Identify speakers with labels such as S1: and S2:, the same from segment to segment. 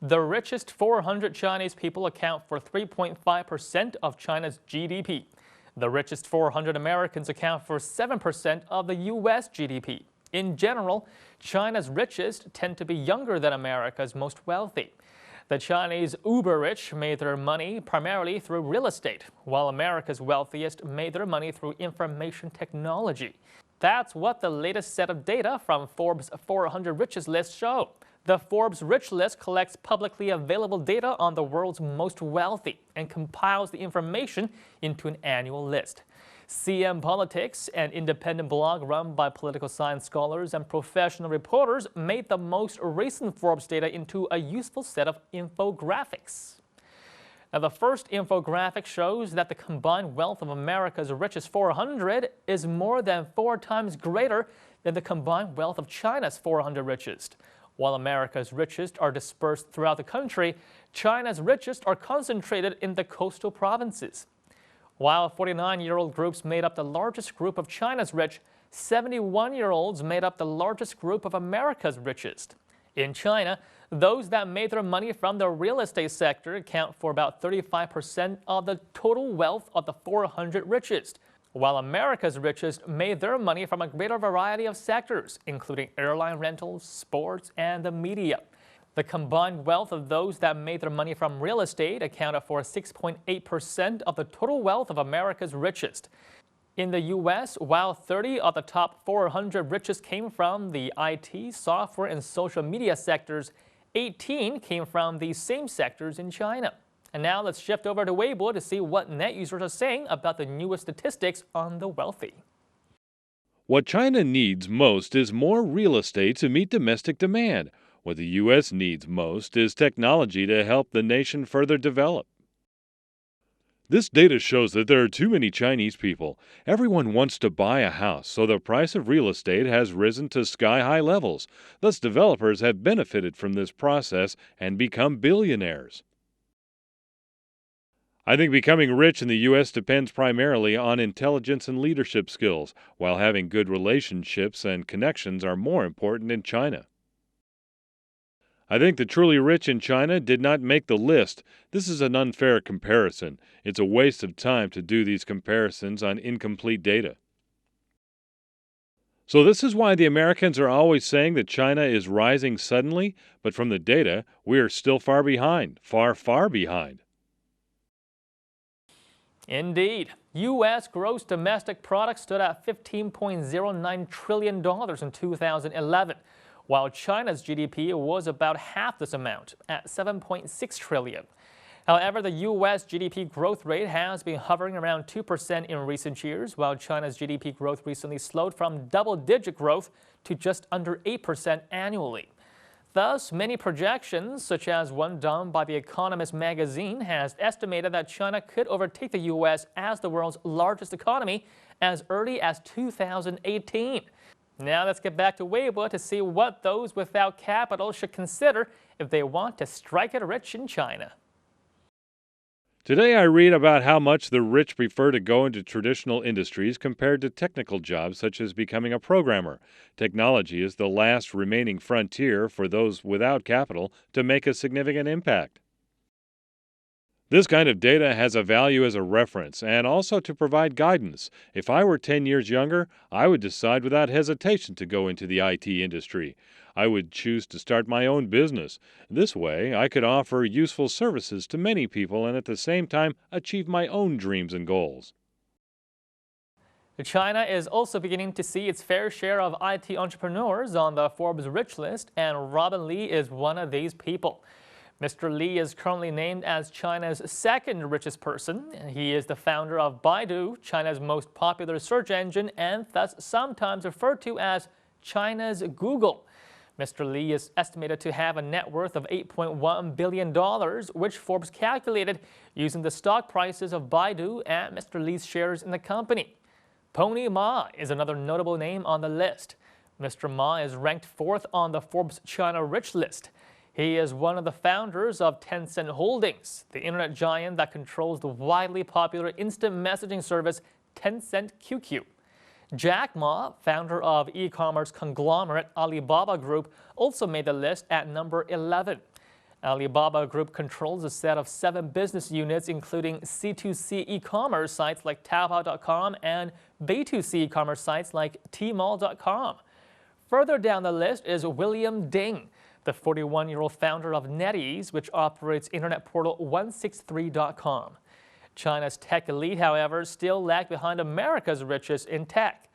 S1: The richest 400 Chinese people account for 3.5% of China's GDP. The richest 400 Americans account for 7% of the U.S. GDP. In general, China's richest tend to be younger than America's most wealthy. The Chinese uber-rich made their money primarily through real estate, while America's wealthiest made their money through information technology. That's what the latest set of data from Forbes 400 Richest list show. The Forbes Rich List collects publicly available data on the world's most wealthy and compiles the information into an annual list. CM Politics, an independent blog run by political science scholars and professional reporters, made the most recent Forbes data into a useful set of infographics. Now, the first infographic shows that the combined wealth of America's richest 400 is more than 4 times greater than the combined wealth of China's 400 richest. While America's richest are dispersed throughout the country, China's richest are concentrated in the coastal provinces. While 49-year-old groups made up the largest group of China's rich, 71-year-olds made up the largest group of America's richest. In China, those that made their money from the real estate sector account for about 35% of the total wealth of the 400 richest, while America's richest made their money from a greater variety of sectors, including airline rentals, sports, and the media. The combined wealth of those that made their money from real estate accounted for 6.8% of the total wealth of America's richest. In the U.S., while 30 of the top 400 richest came from the IT, software, and social media sectors, 18 came from these same sectors in China. And now let's shift over to Weibo to see what net users are saying about the newest statistics on the wealthy.
S2: What China needs most is more real estate to meet domestic demand. What the U.S. needs most is technology to help the nation further develop. This data shows that there are too many Chinese people. Everyone wants to buy a house, so the price of real estate has risen to sky-high levels. Thus, developers have benefited from this process and become billionaires. I think becoming rich in the U.S. depends primarily on intelligence and leadership skills, while having good relationships and connections are more important in China. I think the truly rich in China did not make the list. This is an unfair comparison. It's a waste of time to do these comparisons on incomplete data. So this is why the Americans are always saying that China is rising suddenly, but from the data, we are still far behind, far, far behind.
S1: Indeed. U.S. gross domestic product stood at $15.09 trillion in 2011, while China's GDP was about half this amount, at $7.6 trillion. However, the U.S. GDP growth rate has been hovering around 2% in recent years, while China's GDP growth recently slowed from double-digit growth to just under 8% annually. Thus, many projections, such as one done by The Economist magazine, has estimated that China could overtake the U.S. as the world's largest economy as early as 2018. Now let's get back to Weibo to see what those without capital should consider if they want to strike it rich in China.
S2: Today I read about how much the rich prefer to go into traditional industries compared to technical jobs such as becoming a programmer. Technology is the last remaining frontier for those without capital to make a significant impact. This kind of data has a value as a reference and also to provide guidance. If I were 10 years younger, I would decide without hesitation to go into the IT industry. I would choose to start my own business. This way, I could offer useful services to many people and at the same time achieve my own dreams and goals.
S1: China is also beginning to see its fair share of IT entrepreneurs on the Forbes Rich List, and Robin Li is one of these people. Mr. Li is currently named as China's second richest person. He is the founder of Baidu, China's most popular search engine, and thus sometimes referred to as China's Google. Mr. Li is estimated to have a net worth of $8.1 billion, which Forbes calculated using the stock prices of Baidu and Mr. Li's shares in the company. Pony Ma is another notable name on the list. Mr. Ma is ranked 4th on the Forbes China Rich List. He is one of the founders of Tencent Holdings, the internet giant that controls the widely popular instant messaging service Tencent QQ. Jack Ma, founder of e-commerce conglomerate Alibaba Group, also made the list at number 11. Alibaba Group controls a set of 7 business units, including C2C e-commerce sites like Taobao.com and B2C e-commerce sites like Tmall.com. Further down the list is William Ding, the 41-year-old founder of NetEase, which operates internet portal 163.com. China's tech elite, however, still lag behind America's richest in tech.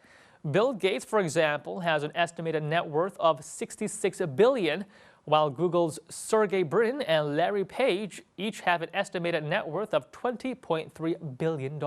S1: Bill Gates, for example, has an estimated net worth of $66 billion, while Google's Sergey Brin and Larry Page each have an estimated net worth of $20.3 billion.